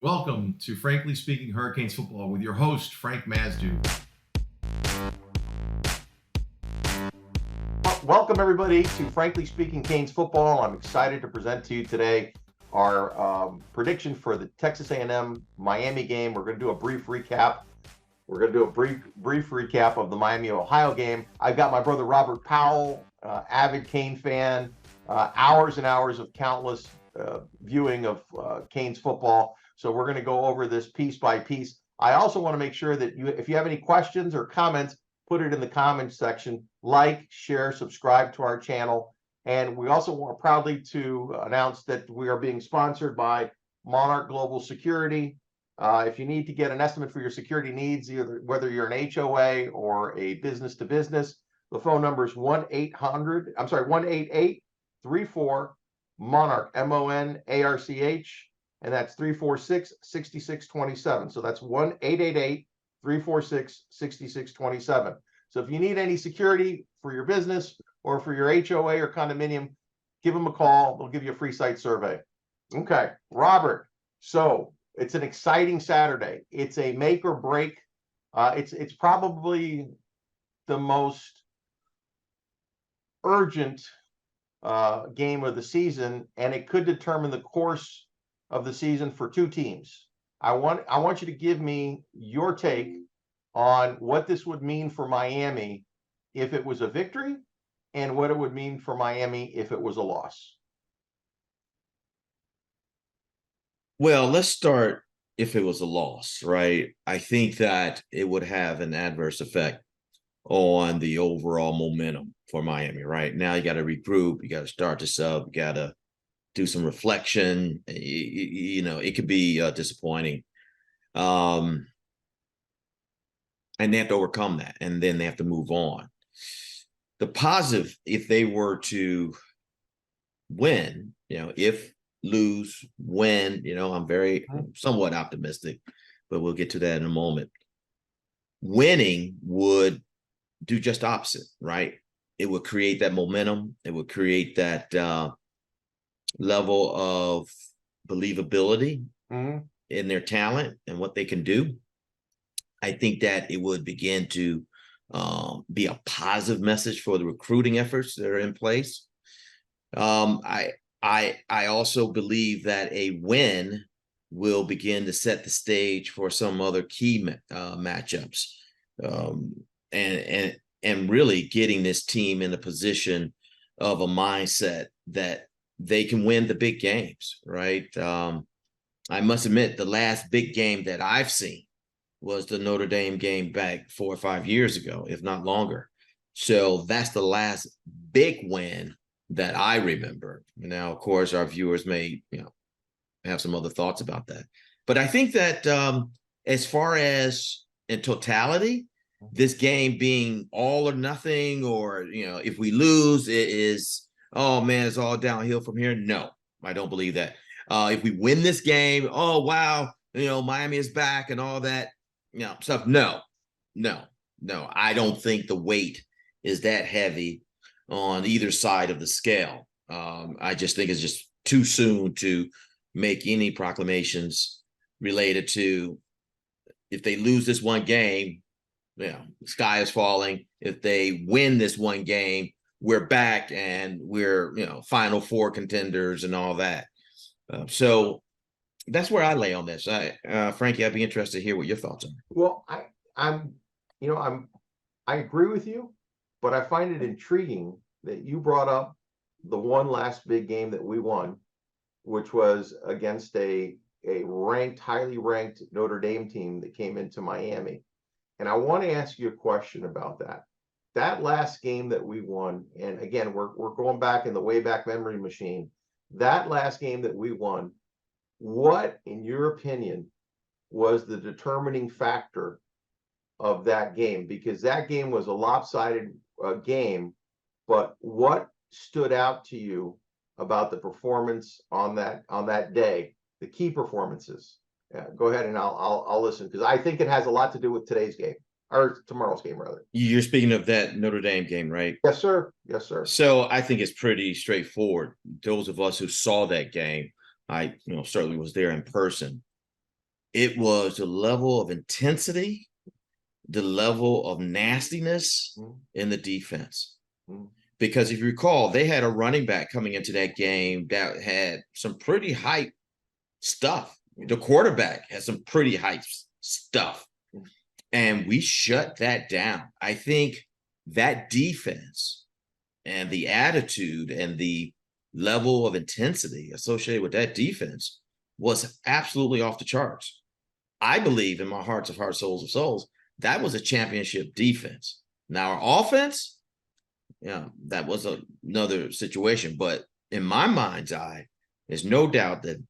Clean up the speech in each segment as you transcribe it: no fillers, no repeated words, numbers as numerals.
Welcome to Frankly Speaking Hurricanes Football with your host, Frank Masdeu. Welcome, everybody, to Frankly Speaking Canes Football. I'm excited to present to you today our prediction for the Texas A&M Miami game. We're going to do a brief recap. We're going to do a brief recap of the Miami-Ohio game. I've got my brother Robert Powell, avid Cane fan, hours and hours of countless viewing of Canes football. So we're going to go over this piece by piece. I also want to make sure that if you have any questions or comments, put it in the comments section. Like, share, subscribe to our channel. And we also want proudly to announce that we are being sponsored by Monarch Global Security. If you need to get an estimate for your security needs, either whether you're an HOA or a business to business, the phone number is 1-800-34 Monarch, and that's 346-6627. So that's 1-888-346-6627. So if you need any security for your business or for your HOA or condominium, give them a call. They'll give you a free site survey. Okay, Robert. So it's an exciting Saturday. It's a make or break. It's probably the most urgent game of the season, and it could determine the course of the season for two teams. I want you to give me your take on what this would mean for Miami if it was a victory, and what it would mean for Miami if it was a loss. Well, let's start if it was a loss, right? I think that it would have an adverse effect on the overall momentum for Miami, right? Now you got to regroup, you got to start this up, you got to do some reflection. It could be disappointing. And they have to overcome that, and then they have to move on. The positive, if they were to win, if lose, win, I'm very somewhat optimistic, but we'll get to that in a moment. Winning would do just opposite, right? It would create that momentum. It would create that level of believability in their talent and what they can do. I think that it would begin to be a positive message for the recruiting efforts that are in place. I also believe that a win will begin to set the stage for some other key matchups, and really getting this team in a position of a mindset that they can win the big games, right? I must admit, the last big game that I've seen was the Notre Dame game back 4 or 5 years ago, if not longer. So that's the last big win that I remember. Now, of course, our viewers may, have some other thoughts about that. But I think that as far as in totality, this game being all or nothing, or, if we lose, it is, oh man, it's all downhill from here. No, I don't believe that. If we win this game, oh, wow, Miami is back and all that, stuff. No. I don't think the weight is that heavy on either side of the scale. I just think it's just too soon to make any proclamations related to, if they lose this one game, the sky is falling. If they win this one game, we're back and we're, Final Four contenders and all that. So that's where I lay on this. Frankie, I'd be interested to hear what your thoughts are. Well, I agree with you, but I find it intriguing that you brought up the one last big game that we won, which was against a highly ranked Notre Dame team that came into Miami. And I want to ask you a question about that. That last game that we won, and again, we're going back in the way back memory machine. That last game that we won, what, in your opinion, was the determining factor of that game? Because that game was a lopsided game, but what stood out to you about the performance on that day, the key performances? Go ahead, and I'll listen, because I think it has a lot to do with today's game, or tomorrow's game, rather. You're speaking of that Notre Dame game, right? Yes, sir. Yes, sir. So I think it's pretty straightforward. Those of us who saw that game, I certainly was there in person. it was the level of intensity, the level of nastiness in the defense. Because if you recall, they had a running back coming into that game that had some pretty hype stuff. The quarterback had some pretty hype stuff. And we shut that down. I think that defense and the attitude and the level of intensity associated with that defense was absolutely off the charts. I believe in my hearts of hearts, souls of souls, that was a championship defense. Now, our offense, yeah, that was another situation. But in my mind's eye, there's no doubt that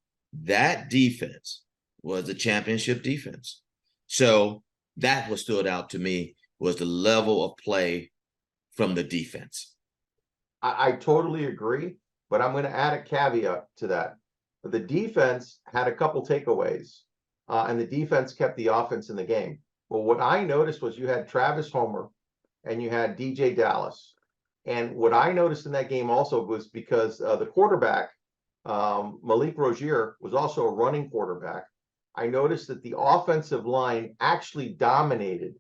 that defense was a championship defense. So that what stood out to me was the level of play from the defense. I totally agree, but I'm going to add a caveat to that. The defense had a couple takeaways, and the defense kept the offense in the game. Well, what I noticed was you had Travis Homer and you had DJ Dallas. And what I noticed in that game also was because the quarterback, Malik Rozier, was also a running quarterback. I noticed that the offensive line actually dominated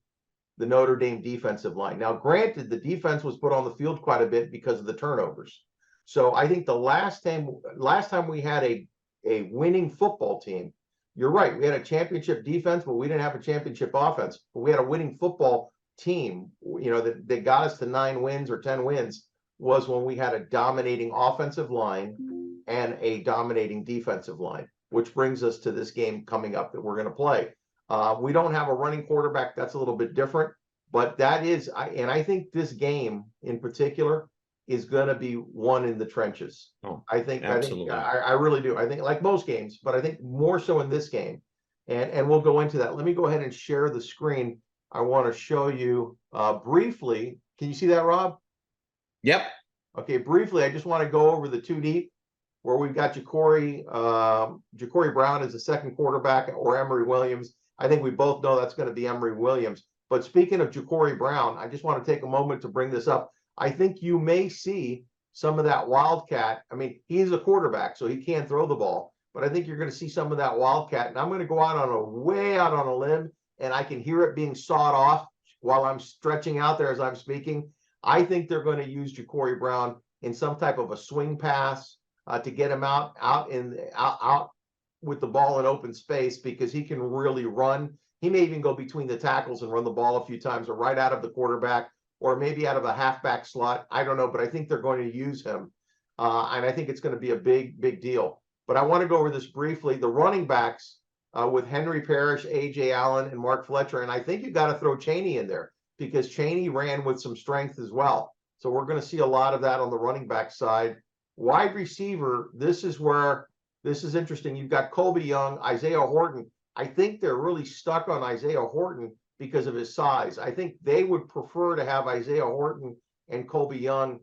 the Notre Dame defensive line. Now, granted, the defense was put on the field quite a bit because of the turnovers. So I think the last time we had a winning football team, you're right, we had a championship defense, but we didn't have a championship offense. But we had a winning football team, that got us to 9 wins or 10 wins, was when we had a dominating offensive line and a dominating defensive line, which brings us to this game coming up that we're going to play. We don't have a running quarterback. That's a little bit different, but that is, I think this game in particular is going to be won in the trenches. Oh, absolutely. I really do. I think, like most games, but I think more so in this game. And we'll go into that. Let me go ahead and share the screen. I want to show you briefly. Can you see that, Rob? Yep. Okay, briefly, I just want to go over the 2 deep, where we've got Ja'Cory Brown as the second quarterback, or Emory Williams. I think we both know that's going to be Emory Williams. But speaking of Ja'Cory Brown, I just want to take a moment to bring this up. I think you may see some of that wildcat. I mean, he's a quarterback, so he can't throw the ball. But I think you're going to see some of that wildcat. And I'm going to go way out on a limb, and I can hear it being sawed off while I'm stretching out there as I'm speaking. I think they're going to use Ja'Cory Brown in some type of a swing pass to get him out with the ball in open space, because he can really run. He may even go between the tackles and run the ball a few times, or right out of the quarterback, or maybe out of a halfback slot. I don't know, but I think they're going to use him. And I think it's going to be a big deal. But I want to go over this briefly. The running backs with Henry Parrish, A.J. Allen, and Mark Fletcher. And I think you got to throw Chaney in there, because Chaney ran with some strength as well. So we're going to see a lot of that on the running back side. Wide receiver, this is interesting. You've got Colby Young, Isaiah Horton. I think they're really stuck on Isaiah Horton because of his size. I think they would prefer to have Isaiah Horton and Colby Young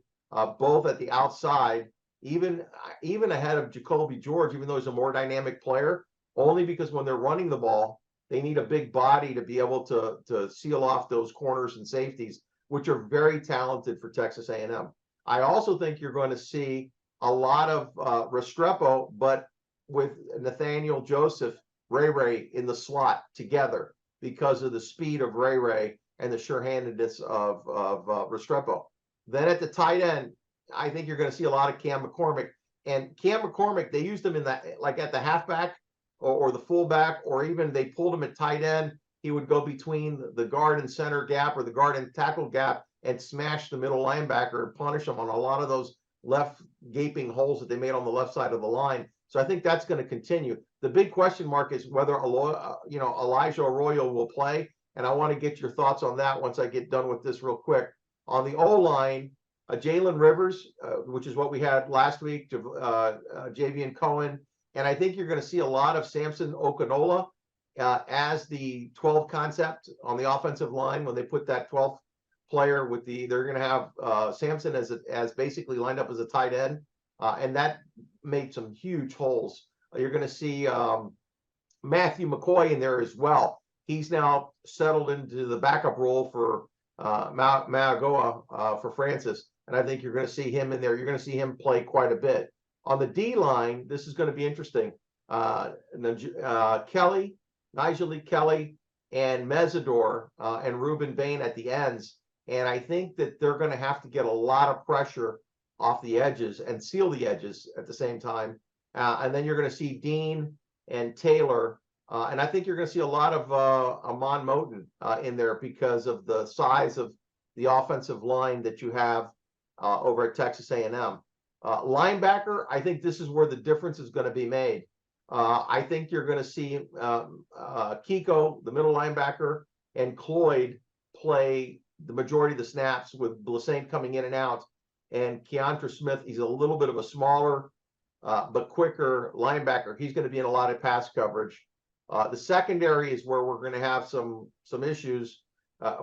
both at the outside, even ahead of Jacoby George, even though he's a more dynamic player, only because when they're running the ball, they need a big body to be able to seal off those corners and safeties, which are very talented for Texas A&M. I also think you're going to see a lot of Restrepo, but with Nathaniel Joseph, Ray in the slot together, because of the speed of Ray and the sure-handedness of Restrepo. Then at the tight end, I think you're going to see a lot of Cam McCormick. And Cam McCormick, they used him in that, like at the halfback or the fullback, or even they pulled him at tight end. He would go between the guard and center gap, or the guard and tackle gap, and smash the middle linebacker and punish them on a lot of those left gaping holes that they made on the left side of the line. So I think that's going to continue. The big question mark is whether Elijah Arroyo will play, and I want to get your thoughts on that once I get done with this real quick. On the O-line, Jalen Rivers, which is what we had last week, Javian Cohen, and I think you're going to see a lot of Samson Okinola as the 12 concept on the offensive line when they put that 12th player with they're going to have Samson as basically lined up as a tight end, and that made some huge holes. You're going to see Matthew McCoy in there as well. He's now settled into the backup role for Maagoa for Francis, and I think you're going to see him in there. You're going to see him play quite a bit. On the D line, this is going to be interesting. Kelly, Nigel Lee Kelly and Mesidor and Ruben Bain at the ends. And I think that they're going to have to get a lot of pressure off the edges and seal the edges at the same time. And then you're going to see Dean and Taylor. And I think you're going to see a lot of Amon Moten in there because of the size of the offensive line that you have over at Texas A&M. Linebacker, I think this is where the difference is going to be made. I think you're going to see Kiko, the middle linebacker, and Cloyd play the majority of the snaps with Blasaint coming in and out. And Keontra Smith, he's a little bit of a smaller but quicker linebacker. He's going to be in a lot of pass coverage. The secondary is where we're going to have some issues.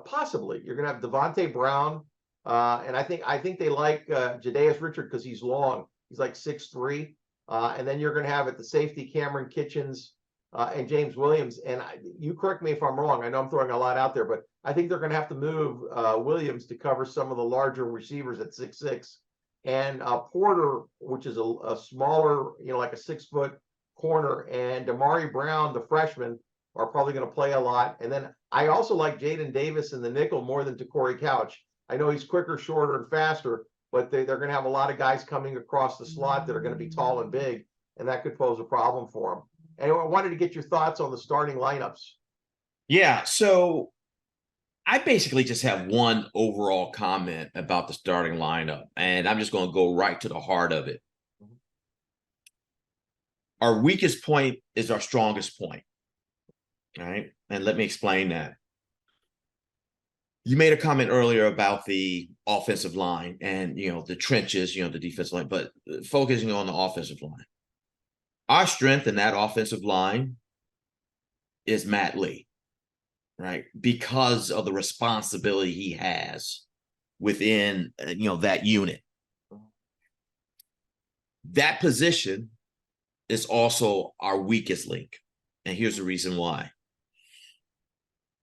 Possibly, you're going to have Devontae Brown, and I think they like Jadaeus Richard because he's long. He's like 6'3", and then you're going to have at the safety Cameron Kitchens and James Williams. And you correct me if I'm wrong. I know I'm throwing a lot out there, but I think they're going to have to move Williams to cover some of the larger receivers at 6'6", and Porter, which is a smaller, like a 6-foot corner, and Damari Brown, the freshman, are probably going to play a lot. And then I also like Jaden Davis in the nickel more than Corey Couch. I know he's quicker, shorter, and faster, but they're going to have a lot of guys coming across the slot that are going to be tall and big, and that could pose a problem for them. Anyway, I wanted to get your thoughts on the starting lineups. Yeah, so I basically just have one overall comment about the starting lineup, and I'm just going to go right to the heart of it. Our weakest point is our strongest point. All right. And let me explain that. You made a comment earlier about the offensive line and, the trenches, the defensive line, but focusing on the offensive line. Our strength in that offensive line is Matt Lee, right? Because of the responsibility he has within, that unit. That position is also our weakest link. And here's the reason why.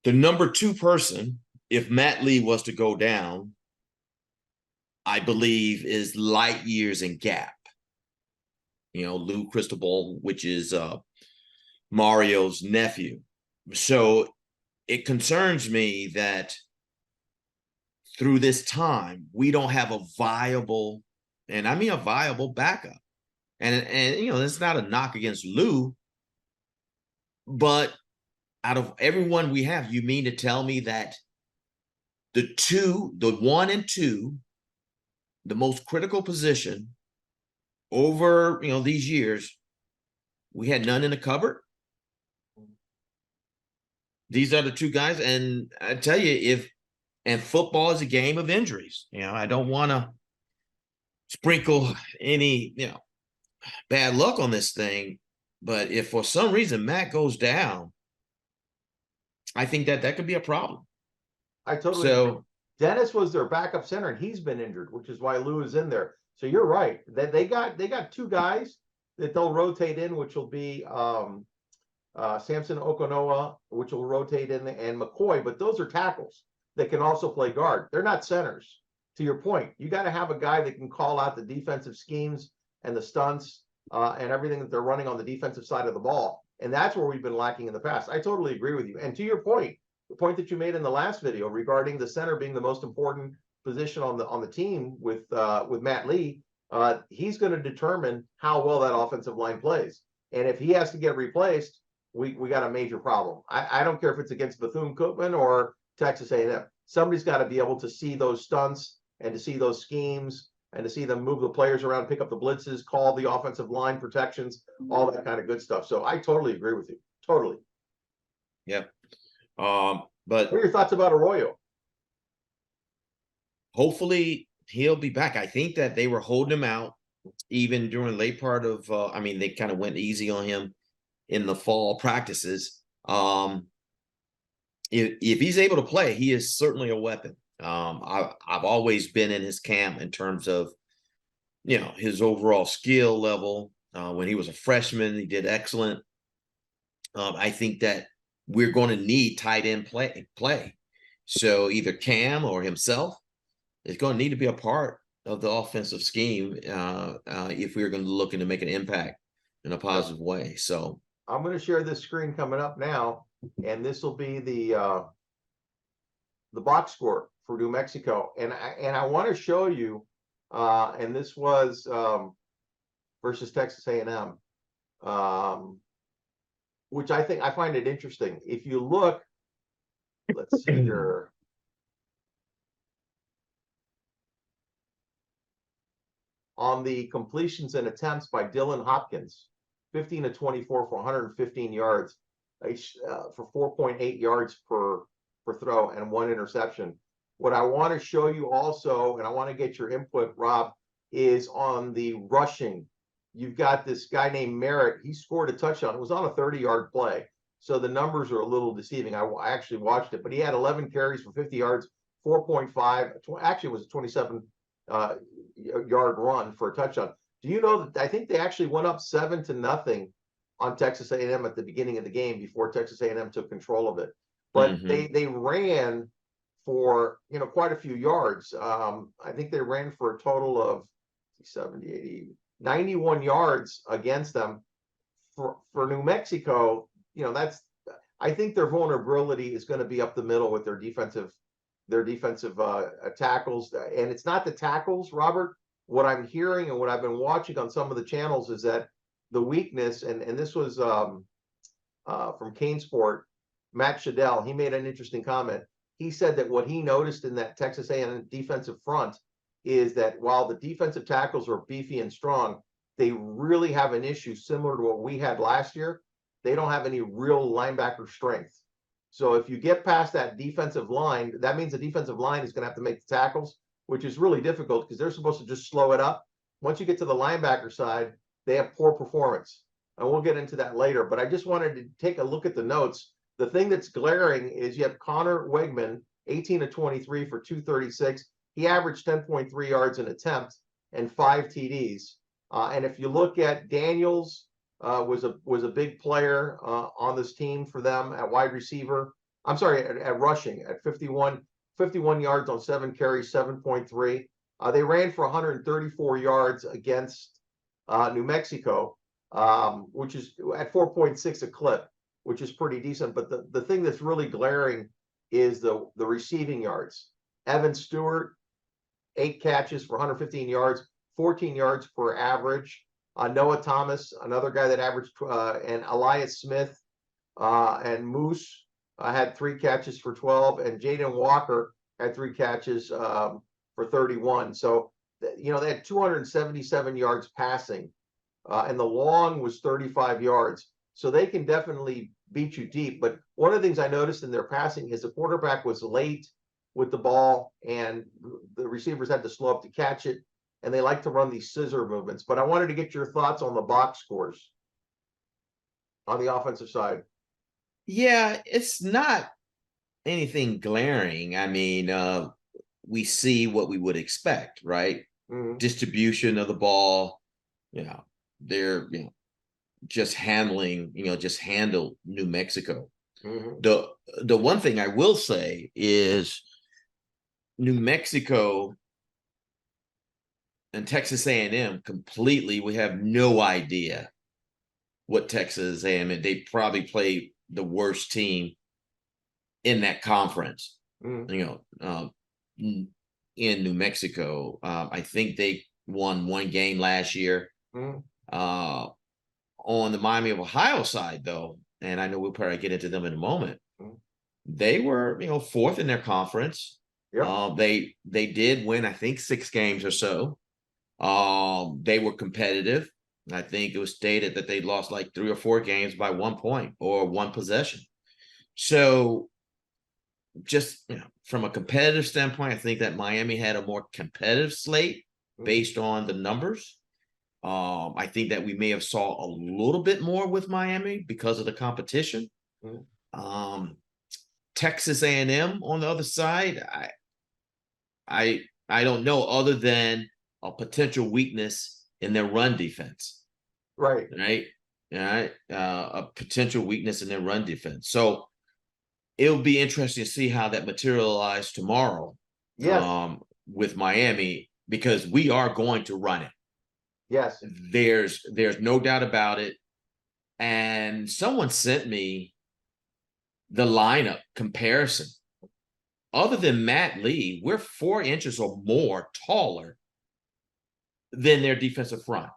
The number 2 person, if Matt Lee was to go down, I believe is light years in gap. Lou Cristobal, which is Mario's nephew. So it concerns me that through this time, we don't have a viable, and I mean a viable backup. And it's not a knock against Lou, but out of everyone we have, you mean to tell me that the 1 and 2, the most critical position over, these years, we had none in the cupboard? These are the 2 guys. And I tell you, and football is a game of injuries. I don't want to sprinkle any, bad luck on this thing, but if for some reason Matt goes down, I think that could be a problem. I totally agree. Dennis was their backup center, and he's been injured, which is why Lou is in there. So you're right. That they got 2 guys that they'll rotate in, which will be Samson Okonoa, which will rotate in, and McCoy. But those are tackles that can also play guard. They're not centers. To your point, you got to have a guy that can call out the defensive schemes and the stunts and everything that they're running on the defensive side of the ball. And that's where we've been lacking in the past. I totally agree with you. And to your point, the point that you made in the last video regarding the center being the most important position on the team with Matt Lee, he's going to determine how well that offensive line plays. And if he has to get replaced, we got a major problem. I don't care if it's against Bethune-Cookman or Texas A&M. Somebody's got to be able to see those stunts and to see those schemes and to see them move the players around, pick up the blitzes, call the offensive line protections, all that kind of good stuff. So I totally agree with you. Totally. Yeah. But What are your thoughts about Arroyo? Hopefully he'll be back. I think that they were holding him out even during the late part of, they kind of went easy on him in the fall practices. If he's able to play, he is certainly a weapon. I've always been in his camp in terms of, his overall skill level. When he was a freshman, he did excellent. I think that we're going to need tight end play. So either Cam or himself is going to need to be a part of the offensive scheme if we're going to look to make an impact in a positive way. So I'm going to share this screen coming up now, and this will be the box score for New Mexico, and I want to show you, and this was versus Texas A&M, which I find it interesting. If you look, let's see here. On the completions and attempts by Dylan Hopkins, 15 to 24 for 115 yards, for 4.8 yards per throw and 1 interception. What I want to show you also, and I want to get your input, Rob, is on the rushing. You've got this guy named Merritt. He scored a touchdown. It was on a 30-yard play, so the numbers are a little deceiving. I actually watched it, but he had 11 carries for 50 yards, 4.5. Actually, it was a 27 yard run for a touchdown. Do you know that I think they actually went up 7-0 on Texas A&M at the beginning of the game before Texas A&M took control of it. But they ran for quite a few yards. I think they ran for a total of 70, 80, 91 yards against them. For New Mexico, I think their vulnerability is going to be up the middle with their defensive tackles. And it's not the tackles, Robert. What I'm hearing and what I've been watching on some of the channels is that the weakness, and this was from Kane Sport, Matt Shadell, he made an interesting comment. He said that what he noticed in that Texas A&M defensive front is that while the defensive tackles are beefy and strong, they really have an issue similar to what we had last year. They don't have any real linebacker strength. So if you get past that defensive line, that means the defensive line is going to have to make the tackles, which is really difficult because they're supposed to just slow it up. Once you get to the linebacker side, they have poor performance. And we'll get into that later. But I just wanted to take a look at the notes. The thing that's glaring is you have Connor Wegman, 18 to 23 for 236. He averaged 10.3 yards an attempt and 5 TDs. And if you look at Daniels, was a big player on this team for them at wide receiver. I'm sorry, at rushing at 51 yards on 7 carries, 7.3. They ran for 134 yards against New Mexico, which is at 4.6 a clip, which is pretty decent. But the thing that's really glaring is the receiving yards. Evan Stewart, 8 catches for 115 yards, 14 yards per average. Noah Thomas, another guy that averaged, and Elias Smith and Moose had 3 catches for 12, and Jaden Walker had 3 catches for 31. So, they had 277 yards passing, and the long was 35 yards. So they can definitely beat you deep. But one of the things I noticed in their passing is the quarterback was late with the ball, and the receivers had to slow up to catch it. And they like to run these scissor movements. But I wanted to get your thoughts on the box scores on the offensive side. Yeah, it's not anything glaring. I mean, we see what we would expect, right? Distribution of the ball, they're just handling, just handle New Mexico. The one thing I will say is New Mexico and Texas A&M completely, we have no idea what Texas A&M, they probably played the worst team in that conference, in New Mexico. I think they won 1 game last year. On the Miami of Ohio side, though, and I know we'll probably get into them in a moment, they were, 4th in their conference. Yep. They did win, I think, 6 games or so. They were competitive. I think it was stated that they lost like 3 or 4 games by 1 point or 1 possession. So just from a competitive standpoint, I think that Miami had a more competitive slate based on the numbers. I think that we may have saw a little bit more with Miami because of the competition. Texas A&M on the other side, I don't know, other than a potential weakness in their run defense. Right. A potential weakness in their run defense. So it'll be interesting to see how that materializes tomorrow. Yes. With Miami, because we are going to run it. Yes. There's no doubt about it. and someone sent me the lineup comparison. Other than Matt Lee, we're 4 inches or more taller than their defensive front.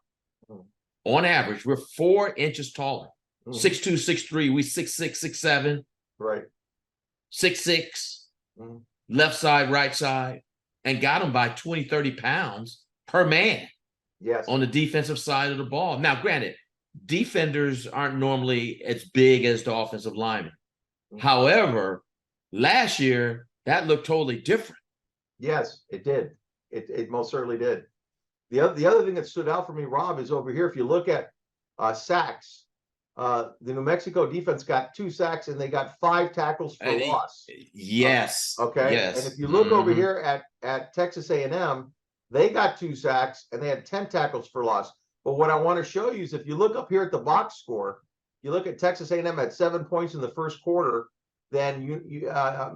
On average, we're 4 inches taller. 6'2", 6'3", we 6'6", 6'7", Right. 6'6", left side, right side, and got them by 20, 30 pounds per man. Yes. On the defensive side of the ball. Now, granted, defenders aren't normally as big as the offensive linemen. However, last year, that looked totally different. Yes, it did. It most certainly did. The other thing that stood out for me, Rob, is over here. If you look at sacks, the New Mexico defense got 2 sacks and they got 5 tackles for loss. Yes. Okay. Yes. And if you look over here at Texas A&M, they got 2 sacks and they had 10 tackles for loss. But what I want to show you is if you look up here at the box score, you look at Texas A&M had 7 points in the first quarter. Then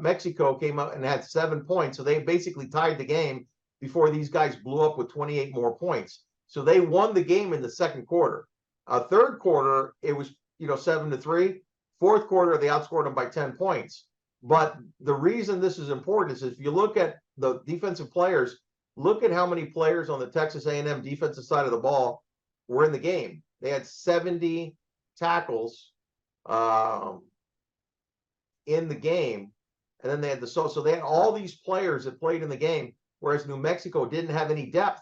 Mexico came up and had 7 points. So they basically tied the game before these guys blew up with 28 more points. So they won the game in the second quarter. Third quarter, it was 7-3. Fourth quarter, they outscored them by 10 points. But the reason this is important is if you look at the defensive players, look at how many players on the Texas A&M defensive side of the ball were in the game. They had 70 tackles in the game, and then they had so they had all these players that played in the game, whereas New Mexico didn't have any depth.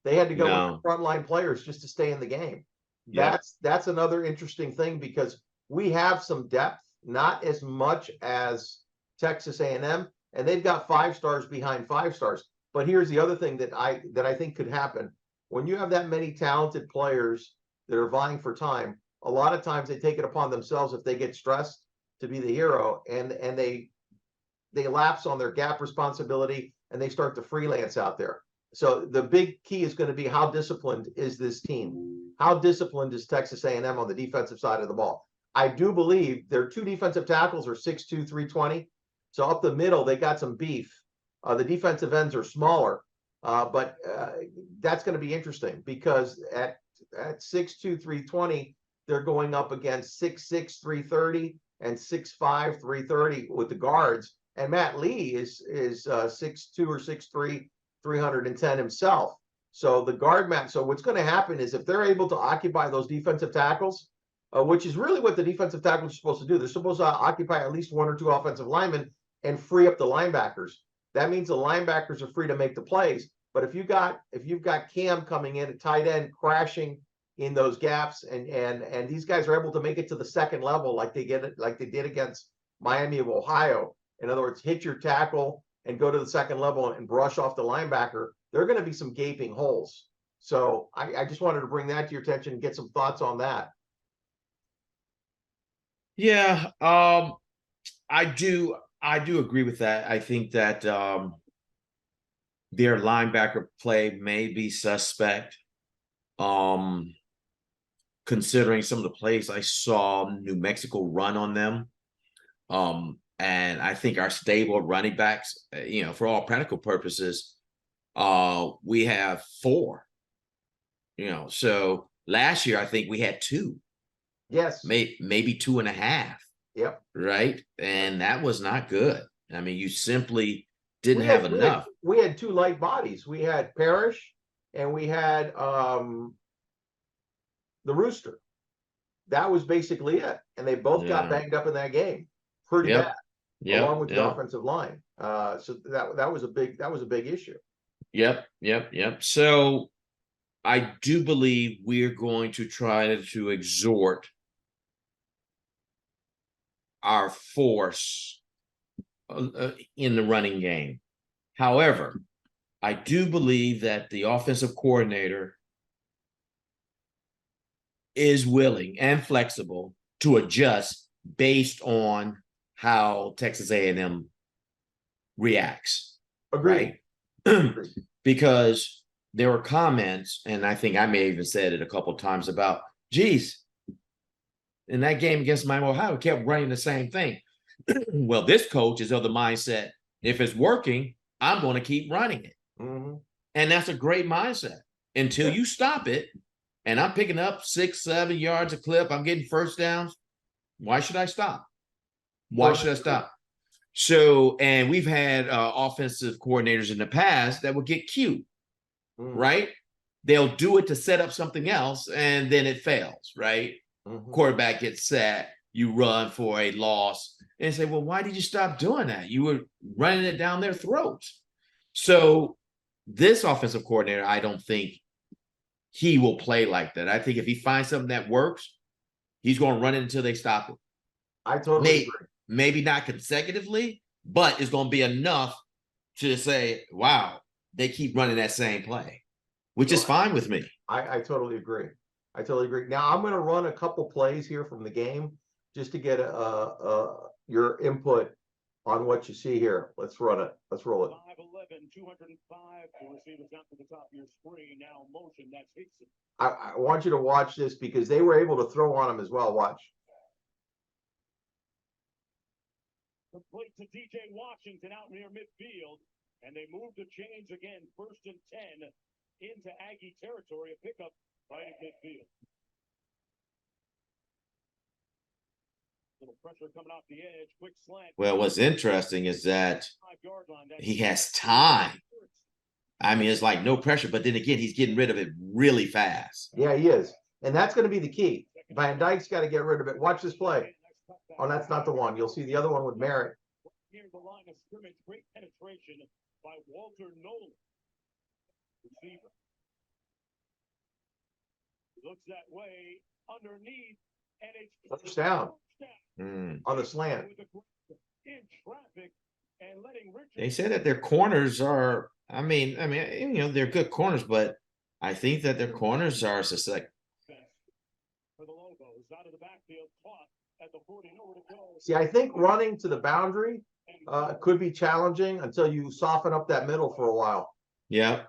They had to go with the frontline players just to stay in the game. That's another interesting thing because we have some depth, not as much as Texas A&M, and they've got 5 stars behind 5 stars. But here's the other thing that I think could happen. When you have that many talented players that are vying for time, a lot of times they take it upon themselves if they get stressed to be the hero, and they lapse on their gap responsibility and they start to freelance out there. So the big key is going to be how disciplined is this team? How disciplined is Texas A&M on the defensive side of the ball? I do believe their 2 defensive tackles are 6'2", 320. So up the middle, they got some beef. The defensive ends are smaller, but that's going to be interesting because at 6'2", 320, they're going up against 6'6", 330 and 6'5", 330 with the guards. And Matt Lee is 6'2" or 6'3", 310 himself. So the guard match. So what's going to happen is if they're able to occupy those defensive tackles, which is really what the defensive tackles are supposed to do, they're supposed to occupy at least 1 or 2 offensive linemen and free up the linebackers. That means the linebackers are free to make the plays. But if you've got Cam coming in at tight end, crashing in those gaps, and these guys are able to make it to the second level like they did against Miami of Ohio. In other words, hit your tackle and go to the second level and brush off the linebacker. There are going to be some gaping holes. So I just wanted to bring that to your attention and get some thoughts on that. Yeah, I do agree with that. I think that their linebacker play may be suspect. Considering some of the plays I saw New Mexico run on them. And I think our stable running backs, for all practical purposes, we have 4. So last year I think we had 2. Yes. Maybe 2.5. Yep. Right. And that was not good. I mean, you simply didn't have enough. We had 2 light bodies. We had Parrish and we had the Rooster. That was basically it. And they both got banged up in that game. Pretty bad. Along with the offensive line. So that was a big issue. Yep. So I do believe we're going to try to exhort our force in the running game. However, I do believe that the offensive coordinator is willing and flexible to adjust based on how Texas A&M reacts. Agreed. Right? Because there were comments, and I think I may have even said it a couple of times about, geez, in that game against Miami, Ohio, kept running the same thing. Well, this coach is of the mindset, if it's working, I'm going to keep running it. Mm-hmm. And that's a great mindset until you stop it and I'm picking up 6, 7 yards a clip, I'm getting first downs, why should I stop? Why should I stop? So, and we've had offensive coordinators in the past that would get cute, right? They'll do it to set up something else, and then it fails, right? Quarterback gets set, you run for a loss, and say, well, why did you stop doing that? You were running it down their throats. So this offensive coordinator, I don't think he will play like that. I think if he finds something that works, he's going to run it until they stop it. I totally agree. Maybe not consecutively, but it's going to be enough to say, wow, they keep running that same play, which is fine with me. I totally agree. I totally agree. Now I'm going to run a couple plays here from the game just to get your input on what you see here. Let's run it. Let's roll it. 5'11", 205 to receivers down to the top of your screen. Now motion, that's Hickson. I want you to watch this because they were able to throw on him as well. Watch. Complete to DJ Washington out near midfield, and they move the chains again. 1st and 10 into Aggie territory. A pickup right at midfield. Little pressure coming off the edge. Quick slant. Well, what's interesting is that he has time. I mean, it's like no pressure, but then again, he's getting rid of it really fast. Yeah, he is. And that's going to be the key. Van Dyke's got to get rid of it. Watch this play. Oh, that's not the one. You'll see the other one with Merritt. Near the line of scrimmage, great penetration by Walter Nolan. Receiver. Looks that way underneath, and it's First down on the slant. In traffic and letting Richard. They say that their corners are, I mean, you know, they're good corners, but I think that their corners are suspect. For the Lobos, out of the backfield, caught at the 40, nowhere to go. See, I think running to the boundary could be challenging until you soften up that middle for a while. Yeah.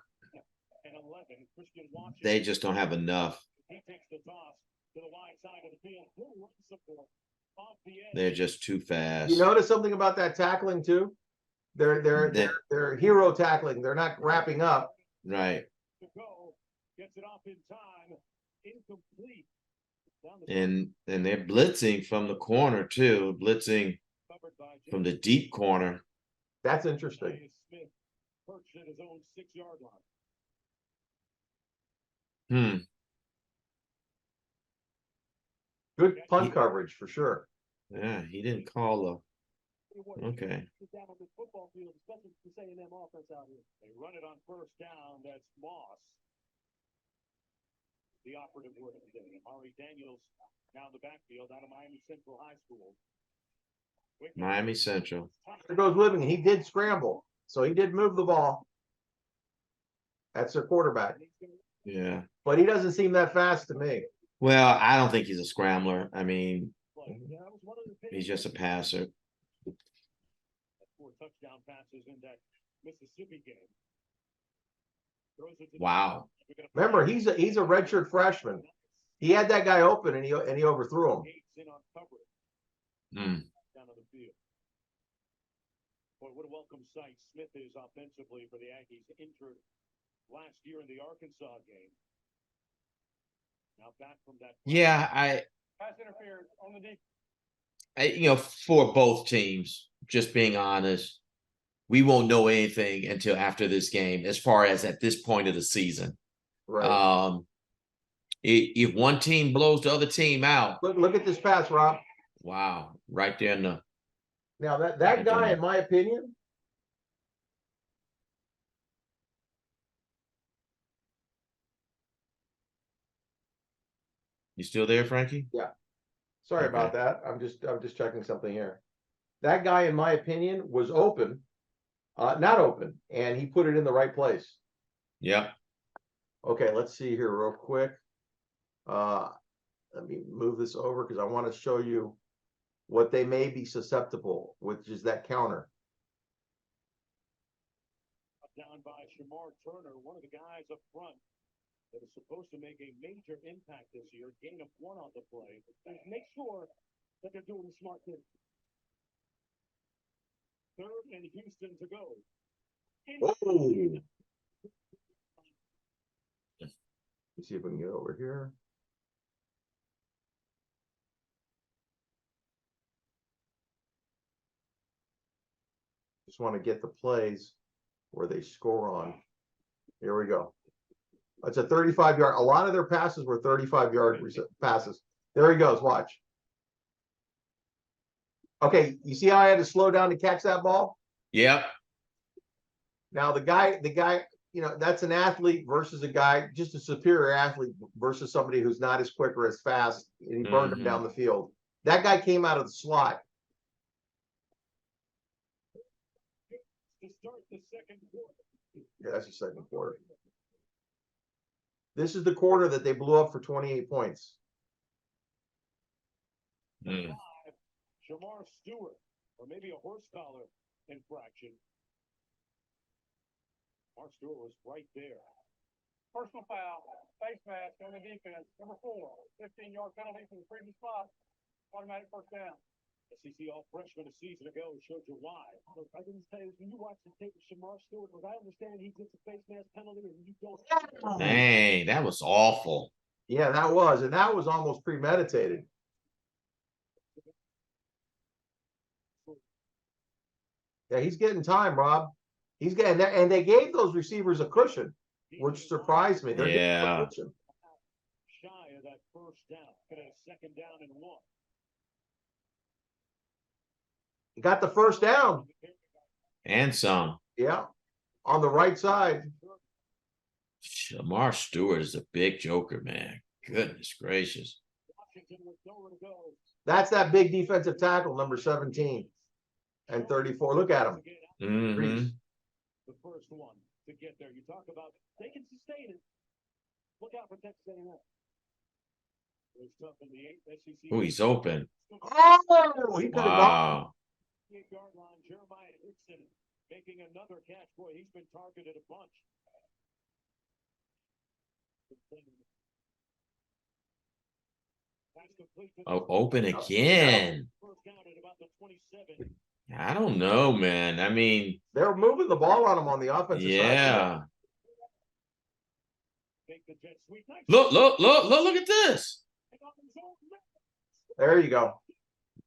And 11, Christian Washington. They just don't have enough. He takes the toss to the wide side of the field. Full run support off the edge. They're just too fast. You notice something about that tackling too? They're hero tackling. They're not wrapping up. Right. To go, gets it off in time. Incomplete. And they're blitzing from the corner too, blitzing from the deep corner. That's interesting. Smith perched at his own 6-yard Hmm. line. Good punt coverage for sure. Yeah, he didn't call okay. Down on the football field, especially Texas A&M offense out here. They run it on 1st down. That's Moss. The operative word of the day. Amari Daniels now in the backfield out of Miami Central High School. Miami Central. There goes Living. He did scramble, so he did move the ball. That's their quarterback. Yeah. But he doesn't seem that fast to me. Well, I don't think he's a scrambler. I mean, he's just a passer. 4 touchdown passes in that Mississippi game. Wow. Remember, he's a redshirt freshman. He had that guy open and he overthrew him. Down on the field. Boy, what a welcome sight Smith is offensively for the Aggies. Injured last year in the Arkansas game. Now back from that. Yeah, Pass interference on the deep. you know, for both teams, just being honest, we won't know anything until after this game, as far as at this point of the season. Right. If one team blows the other team out. Look at this pass, Rob. Wow, right there in the. Now that guy, in my opinion, You still there, Frankie? yeah. Sorry about that. I'm just checking something here. That guy, in my opinion, was open, not open, and he put it in the right place. Yep. Okay, let's see here real quick. Let me move this over because I want to show you what they may be susceptible, which is that counter. Down by Shamar Turner, one of the guys up front that is supposed to make a major impact this year. Gain of 1 on the play. And make sure that they're doing the smart thing. 3rd and Houston to go. Let's see if we can get over here. Just want to get the plays where they score on. Here we go. It's a 35-yard. A lot of their passes were 35-yard passes. There he goes. Watch. Okay, you see how I had to slow down to catch that ball? Yep. Now the guy, you know, that's an athlete versus a guy, just a superior athlete versus somebody who's not as quick or as fast, and he burned him down the field. That guy came out of the slot. To start the second quarter. Yeah, that's the second quarter. This is the quarter that they blew up for 28 points. Shamar Stewart, or maybe a horse collar infraction. Shamar Stewart was right there. Personal foul, face mask on the defense, number 4, 15-yard penalty from the previous spot, automatic first down. SEC all-freshman a season ago showed you why. Look, I didn't say this. When you watch the tape of Shamar Stewart, look, I understand he gets a face mask penalty and you don't. Dang, that was awful. Yeah, that was, and that was almost premeditated. Yeah, he's getting time, Rob. He's getting there, and they gave those receivers a cushion, which surprised me. They're getting a cushion. Shy of that first down. Got a second down and 1. He got the first down. And some. Yeah, on the right side. Shamar Stewart is a big joker, man. Goodness gracious. That's that big defensive tackle, number 17 and 34. Look at him. Mm-hmm. The first one to get there. You talk about they can sustain it. Look out for Texas A&M. Oh, he's open. Oh, he could have gone. Wow. 8-yard line, Jeremiah Hickson making another catch. Boy, he's been targeted a bunch. Oh, open again. I don't know, man. I mean, They're moving the ball on him on the offensive side. yeah. Look at this. There you go.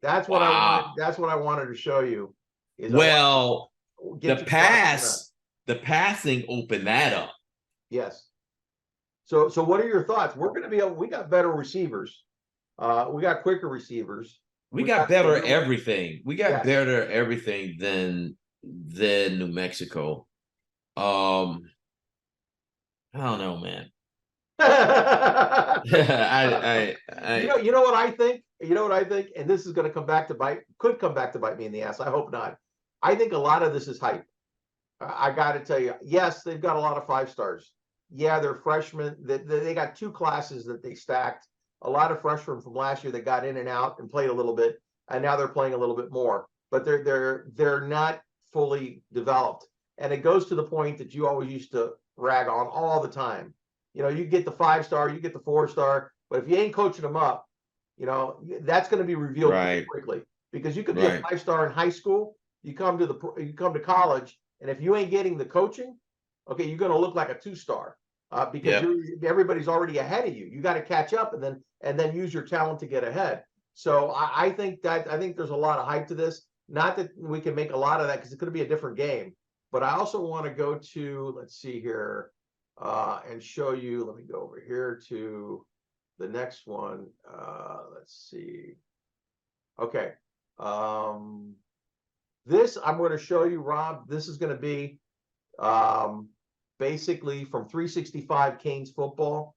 That's what I Wow. wanted. That's what I wanted to show you. Is Well, get the you passing opened that up. Yes. So what are your thoughts? We're going to be able. We got better receivers. We got quicker receivers. We got better everything. We got Yes. better everything than New Mexico. I don't know, man. I you know what I think? You know what I think? And this is going to come back to bite. Could come back to bite me in the ass. I hope not. I think a lot of this is hype. I got to tell you, yes, they've got a lot of 5-stars. Yeah, they're freshmen. They got 2 classes that they stacked. A lot of freshmen from last year that got in and out and played a little bit, and now they're playing a little bit more. But they're not fully developed. And it goes to the point that you always used to rag on all the time. You know, you get the 5-star, you get the 4-star, but if you ain't coaching them up, you know, that's going to be revealed pretty quickly, because you could be a 5-star in high school. You come to college, and if you ain't getting the coaching, okay, you're going to look like a 2-star because everybody's already ahead of you. You got to catch up and then use your talent to get ahead. So I think there's a lot of hype to this. Not that we can make a lot of that because it's going to be a different game, but I also want to go to, let's see here, and show you. Let me go over here to the next one. Let's see. Okay. This I'm going to show you, Rob. This is going to be basically from 365 Canes football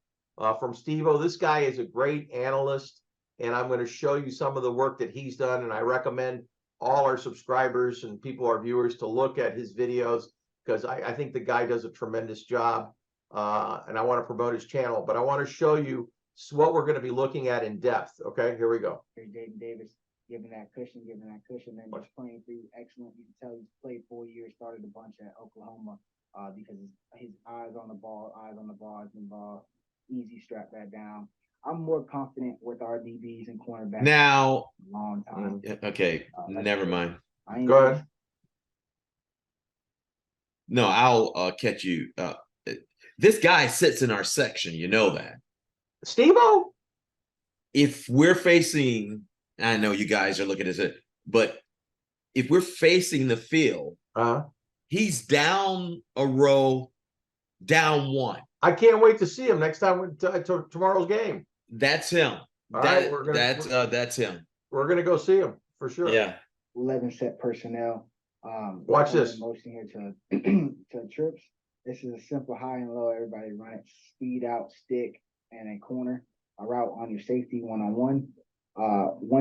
from Steve-O. This guy is a great analyst, and I'm going to show you some of the work that he's done. And I recommend all our subscribers and people, our viewers, to look at his videos, because I think the guy does a tremendous job. And I want to promote his channel, but I want to show you what we're going to be looking at in depth. Okay, here we go. Jaden Davis giving that cushion, then just playing through excellent. You can tell he's played 4 years, started a bunch at Oklahoma because his eyes on the ball, easy strap that down. I'm more confident with our DBs and cornerbacks now. A long time. Okay, never mind. Go ahead. No, I'll catch you. This guy sits in our section, you know that. Steve-O? If we're facing, I know you guys are looking at it, but if we're facing the field, he's down a row, down one. I can't wait to see him next time tomorrow's game. That's him. All right, That's him. We're gonna go see him for sure. Yeah. 11 set personnel. Watch this. Motion here to to trips. This is a simple high and low. Everybody run it. Speed out, stick, and a corner. A route on your safety one-on-one.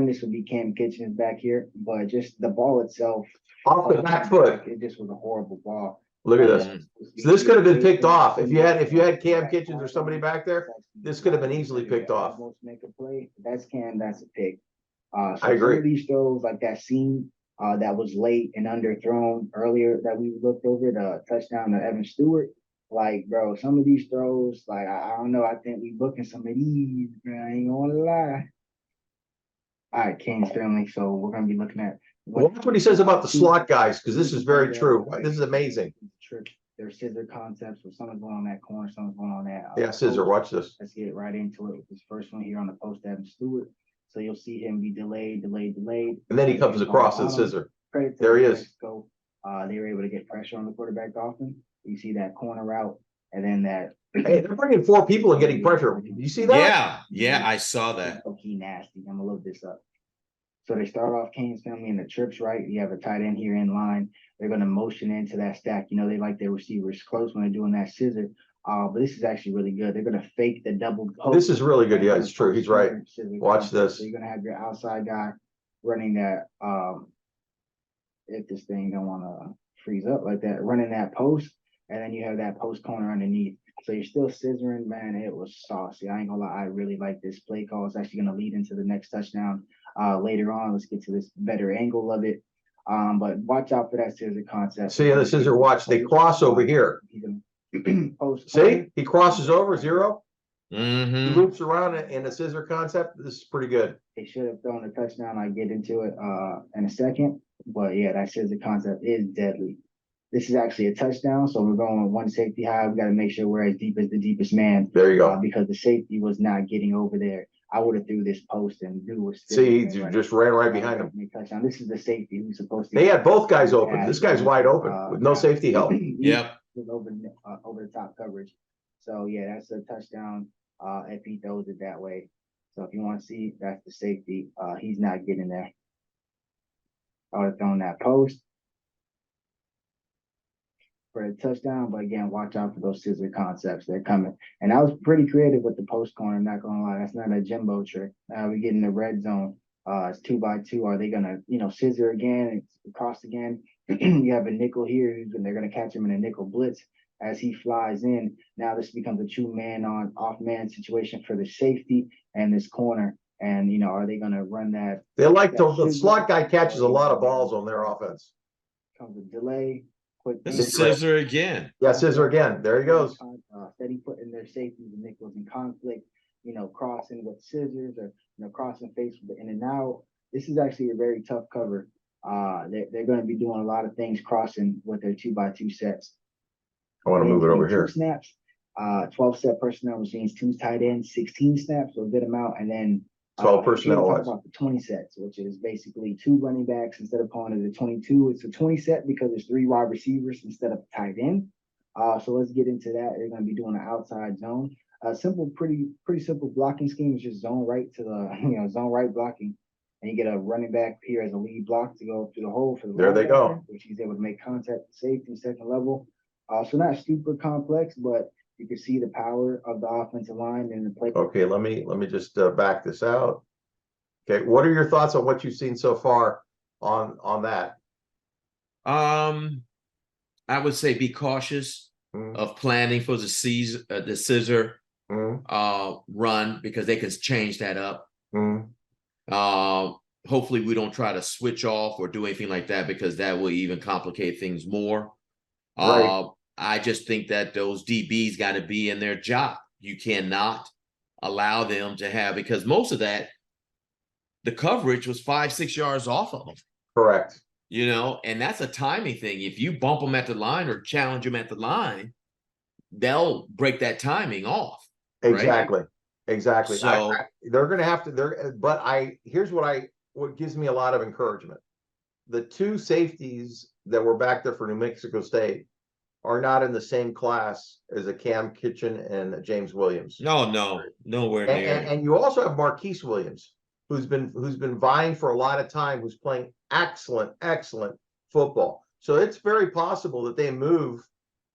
This would be Cam Kitchens back here, but just the ball itself. Off the back foot. It just was a horrible ball. Look at this. So this could have been picked off. If you had Cam Kitchens or somebody back there, this could have been easily picked off. Make a play. That's Cam. That's a pick. So I agree. Some of these throws, like that seam that was late and underthrown earlier that we looked over, the touchdown to Evan Stewart. Like, bro, some of these throws, like, I don't know. I think we booking some of these, bro. I ain't gonna lie. All right, Kane's family. So we're gonna be looking at. Watch what he says about the slot guys, because this is very true. This is amazing. There's scissor concepts, so someone's going on that corner, someone's going on that. Yeah, scissor. Watch this. Let's get right into it with this first one here on the post, Evan Stewart. So you'll see him be delayed. And then he comes across to the scissor. There he is. They were able to get pressure on the quarterback often. You see that corner route, and then that. Hey, they're bringing 4 people and getting pressure. You see that? Yeah, I saw that. Okay, nasty. I'm gonna load this up. So they start off Kane's family in the trips, right? You have a tight end here in line. They're gonna motion into that stack. You know, they like their receivers close when they're doing that scissor. But this is actually really good. They're gonna fake the double post. This is really good. Yeah, it's true. He's right. Watch this. So you're gonna have your outside guy running that. If this thing don't want to freeze up like that, running that post, and then you have that post corner underneath. So you're still scissoring, man. It was saucy. I ain't gonna lie. I really like this play call. It's actually gonna lead into the next touchdown later on. Let's get to this better angle of it. But watch out for that scissor concept. See the scissor. Watch. They cross over here. Post See, he crosses over 0. Mm-hmm. He loops around in a scissor concept. This is pretty good. They should have thrown a touchdown. I get into it in a second. But yeah, that scissor concept is deadly. This is actually a touchdown, so we're going with one safety high. We got to make sure we're as deep as the deepest man. There you go. Because the safety was not getting over there. I would have threw this post and dude was still. See, he just ran right behind him. Touchdown. This is the safety who's supposed to. They had both guys open. This guy's wide open with no safety help. Yep. Over the top coverage. So yeah, that's a touchdown. If he throws it that way. So if you want to see, that's the safety. He's not getting there. I would have thrown that post for a touchdown, but again, watch out for those scissor concepts. They're coming. And I was pretty creative with the post corner, not gonna lie. That's not a Jimbo trick. Now we get in the red zone. It's 2x2. Are they gonna, scissor again, cross again? You have a nickel here, and they're gonna catch him in a nickel blitz as he flies in. Now this becomes a 2-man on off-man situation for the safety and this corner. And are they gonna run that? They like the slot guy catches a lot of balls on their offense. Comes a delay. This is scissor again. Yeah, scissor again. There he goes. Steady putting their safeties and nickels in conflict, crossing with scissors or, crossing face with the in and out. This is actually a very tough cover. They're going to be doing a lot of things crossing with their 2x2 sets. I want to move it over here. Snaps, 12 set personnel, which means 2 tight ends, 16 snaps, so a good amount. And then 12 personnel talk about the 20 sets, which is basically 2 running backs instead of calling it a 22. It's a 20 set because there's 3 wide receivers instead of tight end. So let's get into that. They're going to be doing an outside zone. Simple, pretty simple blocking scheme is just zone right to the zone right blocking, and you get a running back here as a lead block to go through the hole for the there they go, which he's able to make contact with safety second level. So not super complex, but you can see the power of the offensive line and the play. Okay, let me just back this out. Okay, what are your thoughts on what you've seen so far on that? I would say be cautious of planning for the scissor run, because they can change that up. Hopefully we don't try to switch off or do anything like that, because that will even complicate things more. Right. I just think that those DBs got to be in their job. You cannot allow them to have, because most of that, the coverage was 5-6 yards off of them. Correct. And that's a timing thing. If you bump them at the line or challenge them at the line, they'll break that timing off. Right? Exactly. So They're going to have to. But here's what gives me a lot of encouragement. The two safeties that were back there for New Mexico State are not in the same class as a Cam Kitchen and a James Williams. no, nowhere near. And you also have Marquise Williams, who's been vying for a lot of time, who's playing excellent football. So it's very possible that they move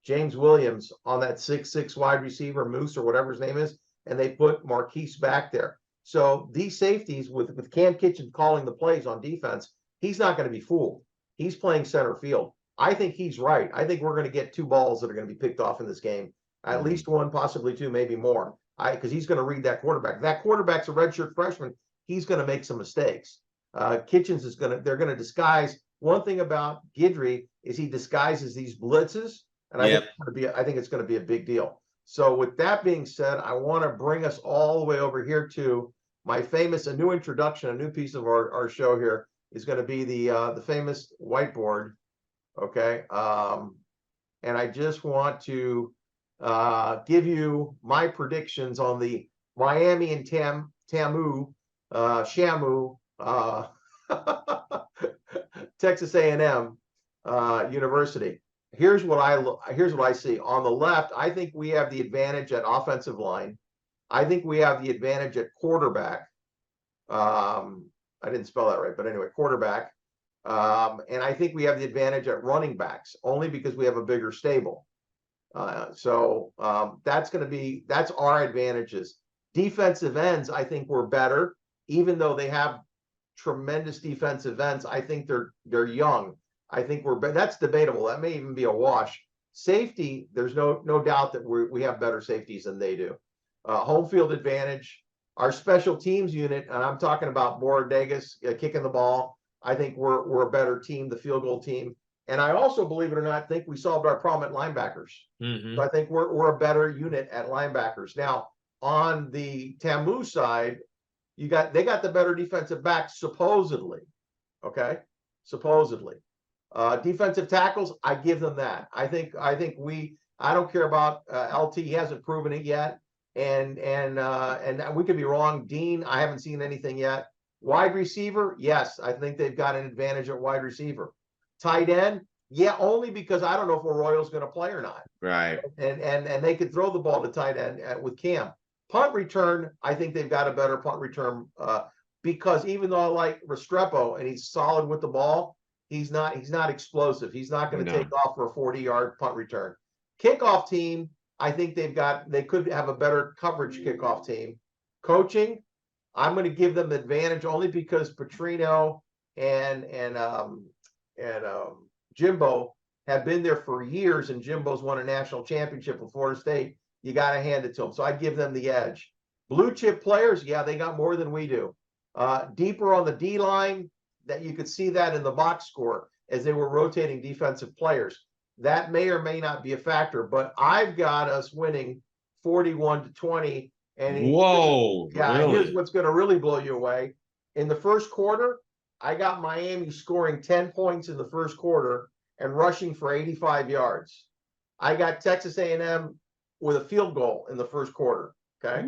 James Williams on that 6'6" wide receiver, Moose or whatever his name is, and they put Marquise back there. So these safeties with Cam Kitchen calling the plays on defense, he's not going to be fooled. He's playing center field. I think he's right. I think we're going to get 2 balls that are going to be picked off in this game. At least 1, possibly 2, maybe more. Because he's going to read that quarterback. That quarterback's a redshirt freshman. He's going to make some mistakes. Kitchens they're going to disguise. One thing about Guidry is he disguises these blitzes, and I think it's going to be a big deal. So with that being said, I want to bring us all the way over here to my famous, a new introduction, a new piece of our show here is going to be the famous whiteboard. Okay. And I just want to give you my predictions on the Miami and Shamu Texas A&M University. Here's what I see. On the left, I think we have the advantage at offensive line. I think we have the advantage at quarterback. I didn't spell that right, but anyway, quarterback. And I think we have the advantage at running backs only because we have a bigger stable. That's our advantages. Defensive ends, I think we're better, even though they have tremendous defensive ends. I think they're young. I think that's debatable. That may even be a wash. Safety, there's no doubt that we have better safeties than they do. Home field advantage. Our special teams unit, and I'm talking about Boradegas kicking the ball. I think we're a better team, the field goal team. And I also, believe it or not, think we solved our problem at linebackers. So I think we're a better unit at linebackers. Now, on the TAMU side, they got the better defensive back, supposedly. Okay, supposedly. Defensive tackles, I give them that. I don't care about LT. He hasn't proven it yet, and we could be wrong. Dean, I haven't seen anything yet. Wide receiver, yes, I think they've got an advantage at wide receiver. Tight end, yeah, only because I don't know if Arroyo's going to play or not. Right. And they could throw the ball to tight end with Cam. Punt return, I think they've got a better punt return because even though I like Restrepo and he's solid with the ball, he's not explosive. He's not going to take off for a 40-yard punt return. Kickoff team, I think they could have a better coverage kickoff team. Coaching, I'm going to give them advantage only because Petrino and Jimbo have been there for years, and Jimbo's won a national championship with Florida State. You got to hand it to them. So I give them the edge. Blue chip players, yeah, they got more than we do. Deeper on the D line, that you could see that in the box score as they were rotating defensive players. That may or may not be a factor, but I've got us winning 41-20. And here's what's going to really blow you away. In the first quarter, I got Miami scoring 10 points in the first quarter and rushing for 85 yards. I got Texas A&M with a field goal in the first quarter. Okay.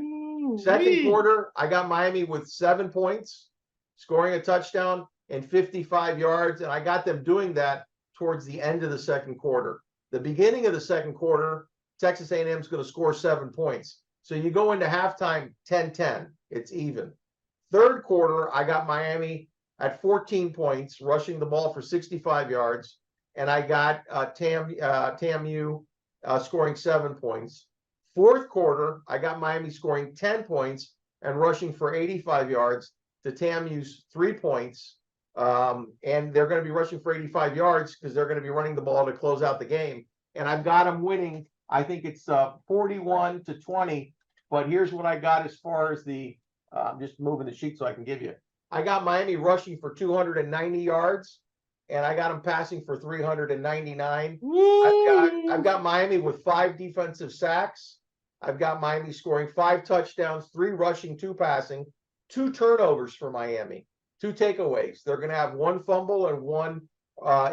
Second quarter, I got Miami with 7 points, scoring a touchdown and 55 yards. And I got them doing that towards the end of the second quarter. The beginning of the second quarter, Texas A&M is going to score 7 points. So you go into halftime 10-10. It's even. Third quarter, I got Miami at 14 points, rushing the ball for 65 yards. And I got TAMU scoring 7 points. Fourth quarter, I got Miami scoring 10 points and rushing for 85 yards to TAMU's 3 points. And they're going to be rushing for 85 yards because they're going to be running the ball to close out the game. And I've got them winning. I think it's 41-20. But here's what I got as far as I'm just moving the sheet so I can give you. I got Miami rushing for 290 yards, and I got them passing for 399. I've got Miami with 5 defensive sacks. I've got Miami scoring 5 touchdowns, 3 rushing, 2 passing, 2 turnovers for Miami, 2 takeaways. They're going to have 1 fumble and 1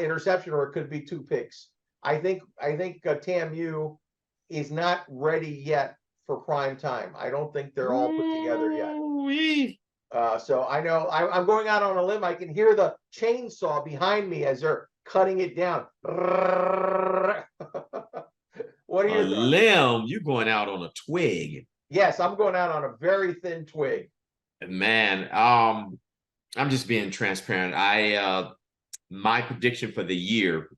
interception, or it could be 2 picks. I think TAMU is not ready yet for prime time. I don't think they're all put together yet. Ooh-wee. So I know I'm going out on a limb. I can hear the chainsaw behind me as they're cutting it down. What are A your thoughts? limb, you going out on a twig. Yes, I'm going out on a very thin twig. Man, I'm just being transparent. My prediction for the year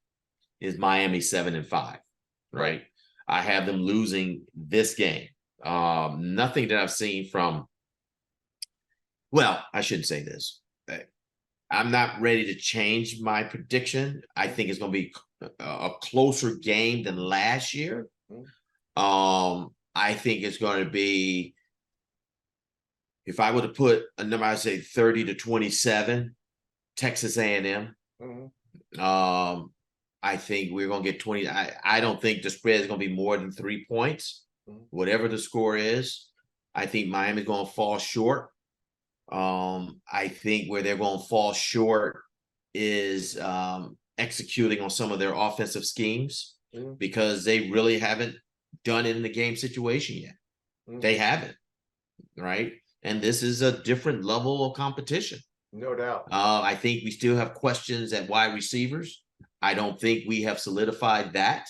is Miami 7-5, right? I have them losing this game. Nothing that I've seen from, well, I shouldn't say this. I'm not ready to change my prediction. I think it's going to be a closer game than last year. I think it's going to be, if I were to put a number, I'd say 30-27, Texas A&M. I think we're going to get 20. I don't think the spread is going to be more than 3 points, whatever the score is. I think Miami's going to fall short. I think where they're going to fall short is executing on some of their offensive schemes because they really haven't done it in the game situation yet. They haven't, right? And this is a different level of competition. No doubt. I think we still have questions at wide receivers. I don't think we have solidified that.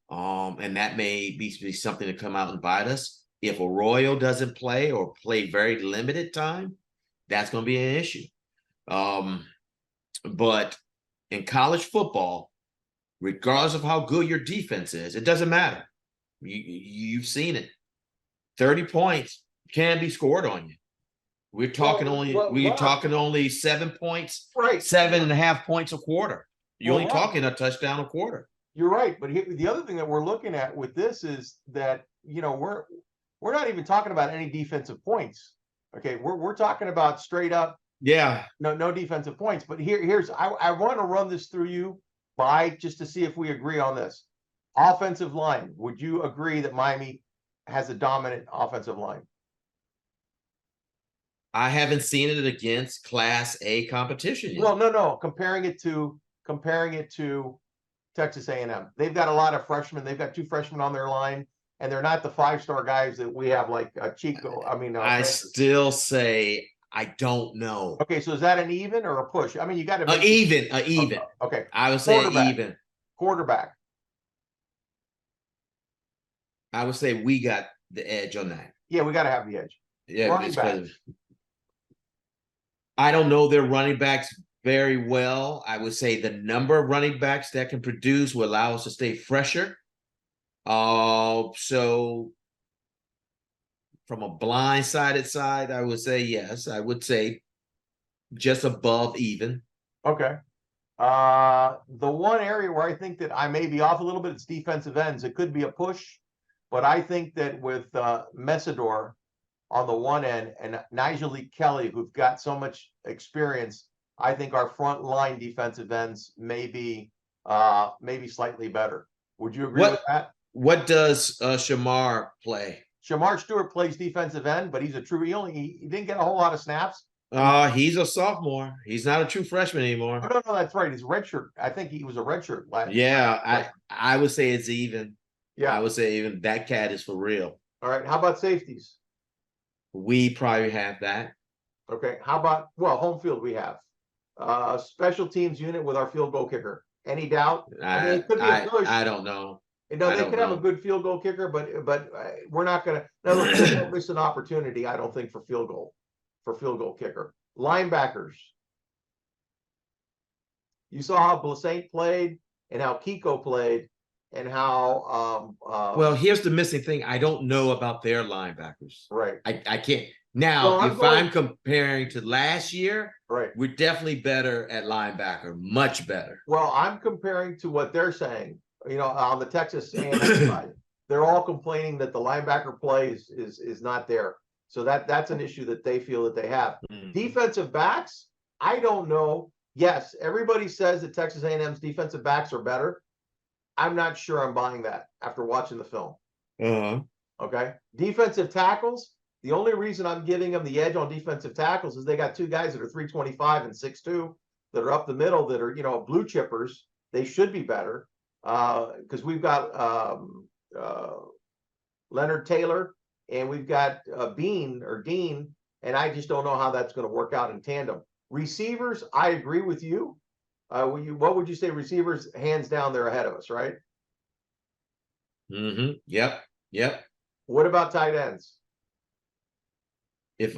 And that may be something to come out and bite us. If Arroyo doesn't play or play very limited time, that's going to be an issue. But in college football, regardless of how good your defense is, it doesn't matter. You've seen it. 30 points can be scored on you. We're talking only 7 points, Right. 7.5 points a quarter. You're Well, only talking a touchdown a quarter. You're right, but the other thing that we're looking at with this is that we're not even talking about any defensive points. Okay, we're talking about straight up no defensive points. But here's I want to run this through you just to see if we agree on this. Offensive line, would you agree that Miami has a dominant offensive line? I haven't seen it against Class A competition yet. Well, no. Comparing it to Texas A&M, they've got a lot of freshmen. They've got 2 freshmen on their line, and they're not the 5-star guys that we have, like Chico. I still say I don't know. Okay, so is that an even or a push? I mean, you got to even. Okay, I would say even. Quarterback. I would say we got the edge on that. Yeah, we got to have the edge. Yeah, running back. I don't know their running backs very well. I would say the number of running backs that can produce will allow us to stay fresher. So from a blindsided side, I would say yes. I would say just above even. Okay. The one area where I think that I may be off a little bit is defensive ends. It could be a push, but I think that with Masdeu on the one end and Nigel Kelly, who've got so much experience, I think our front line defensive ends may be slightly better. Would you agree with that? What does Shamar play? Shamar Stewart plays defensive end, but he's a true. He didn't get a whole lot of snaps. He's a sophomore. He's not a true freshman anymore. No, that's right. He's a redshirt. I think he was a redshirt last. Yeah, I would say it's even. Yeah, I would say even. That cat is for real. All right. How about safeties? We probably have that. Okay. How about home field? We have special teams unit with our field goal kicker. Any doubt? It could be a push. I don't know. They could have a good field goal kicker, but we're not going to miss an opportunity. I don't think for field goal kicker. Linebackers. You saw how Blasaint played and how Kiko played and how well, here's the missing thing. I don't know about their linebackers. Right. I can't. Now, I'm comparing to last year, right, we're definitely better at linebacker, much better. Well, I'm comparing to what they're saying. On the Texas A&M side, they're all complaining that the linebacker play is not there. So that's an issue that they feel that they have. Defensive backs, I don't know. Yes, everybody says that Texas A&M's defensive backs are better. I'm not sure I'm buying that after watching the film. Okay. Defensive tackles, the only reason I'm giving them the edge on defensive tackles is they got 2 guys that are 325 and 6'2" that are up the middle that are, blue chippers. They should be better. Because we've got Leonard Taylor, and we've got Dean, and I just don't know how that's going to work out in tandem. Receivers, I agree with you. What would you say? Receivers, hands down, they're ahead of us, right? Mm-hmm. Yep. What about tight ends? If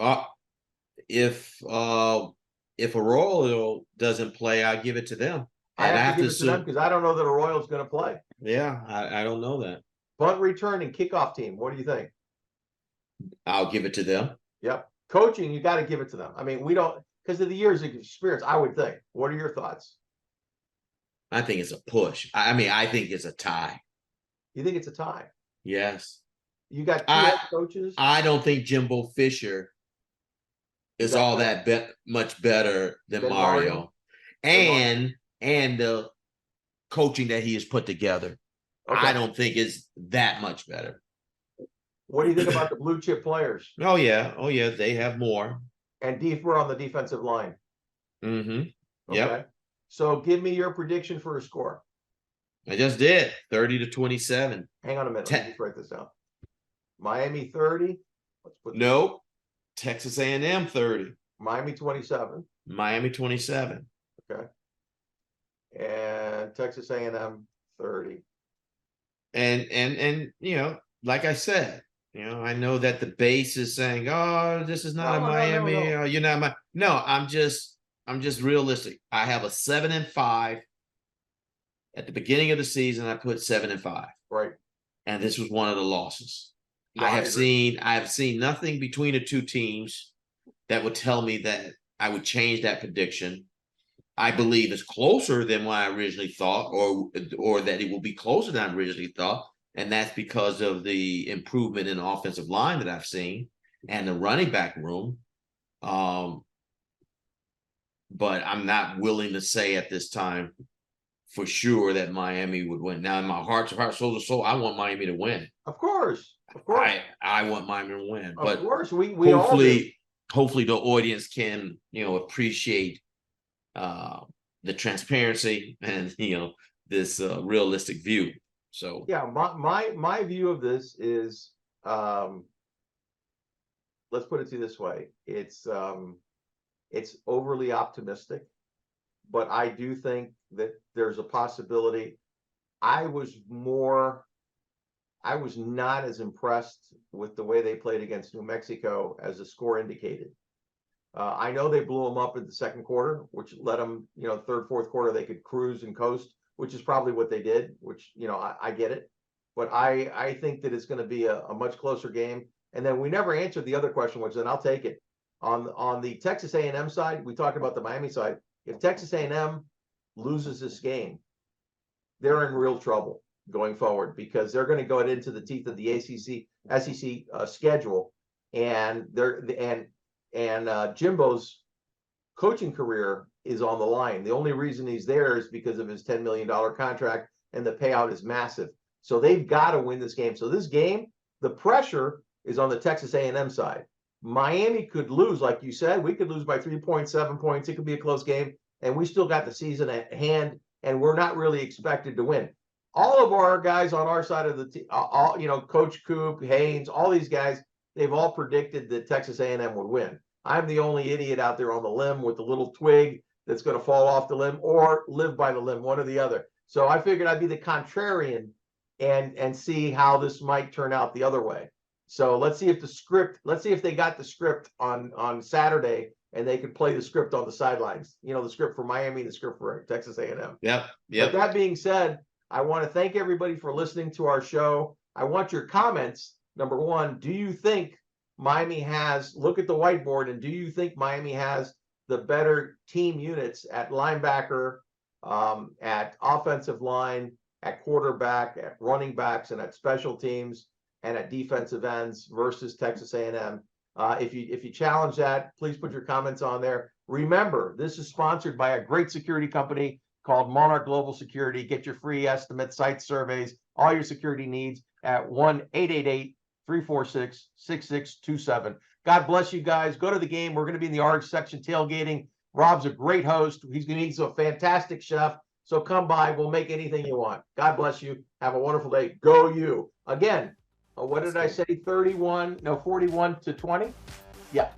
Arroyo doesn't play, I give it to them. I And have to give it to them because I don't know that Arroyo's going to play. Yeah, I don't know that. Punt return and kickoff team. What do you think? I'll give it to them. Yep. Coaching, you got to give it to them. I mean, we don't, because of the years of experience, I would think. What are your thoughts? I think it's a push. I mean, I think it's a tie. You think it's a tie? Yes. You got two head coaches. I don't think Jimbo Fisher is all that much better than Mario. And the coaching that he has put together. Okay. I don't think is that much better. What do you think about the blue chip players? Oh yeah, they have more. And we're on the defensive line. Mm-hmm. Okay. Yep. So give me your prediction for a score. I just did 30-27. Hang on a minute. Let me just write this down. Miami 30. Let's put nope. Texas A&M 30. Miami 27. Miami 27. Okay. And Texas A&M 30. And you know, like I said, you know, I know that the base is saying, "Oh, this is not a Miami. No. You're not my." No, I'm just realistic. I have a 7-5. At the beginning of the season, I put 7-5. Right. And this was one of the losses. No, I have seen nothing between the two teams that would tell me that I would change that prediction. I believe it's closer than what I originally thought, or that it will be closer than I originally thought. And that's because of the improvement in the offensive line that I've seen and the running back room. But I'm not willing to say at this time for sure that Miami would win. Now, in my heart of hearts, soul to soul, I want Miami to win. Of course. I want Miami to win. Of course, we hopefully the audience can, you know, appreciate the transparency and, you know, this realistic view. So yeah, my view of this is let's put it to you this way. It's overly optimistic, but I do think that there's a possibility. I was not as impressed with the way they played against New Mexico as the score indicated. I know they blew them up in the second quarter, which let them, you know, third, fourth quarter, they could cruise and coast, which is probably what they did, which, you know, I get it. But I think that it's going to be a much closer game. And then we never answered the other question, which then I'll take it. On the Texas A&M side, we talked about the Miami side. If Texas A&M loses this game, they're in real trouble going forward because they're going to go into the teeth of the SEC schedule, and Jimbo's coaching career is on the line. The only reason he's there is because of his $10 million contract, and the payout is massive. So they've got to win this game. So this game, the pressure is on the Texas A&M side. Miami could lose, like you said. We could lose by 3.7 points. It could be a close game, and we still got the season at hand, and we're not really expected to win. All of our guys on our side of the team, you know, Coach Coop, Haynes, all these guys, they've all predicted that Texas A&M would win. I'm the only idiot out there on the limb with the little twig that's going to fall off the limb or live by the limb, one or the other. So I figured I'd be the contrarian and see how this might turn out the other way. So let's see if they got the script on Saturday and they could play the script on the sidelines. You know, the script for Miami, the script for Texas A&M. Yep. But that being said, I want to thank everybody for listening to our show. I want your comments. Number one, do you think Miami look at the whiteboard, and do you think Miami has the better team units at linebacker, at offensive line, at quarterback, at running backs, and at special teams, and at defensive ends versus Texas A&M? If you challenge that, please put your comments on there. Remember, this is sponsored by a great security company called Monarch Global Security. Get your free estimate, site surveys, all your security needs at 1-888-346-6627. God bless you guys. Go to the game. We're going to be in the Orange section tailgating. Rob's a great host. He's a fantastic chef. So come by. We'll make anything you want. God bless you. Have a wonderful day. Go you. again, what did I say? 41-20? Yeah.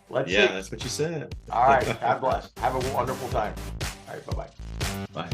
Let's Yeah, see. that's what you said. All right. God bless. Have a wonderful time. All right. Bye-bye. Bye.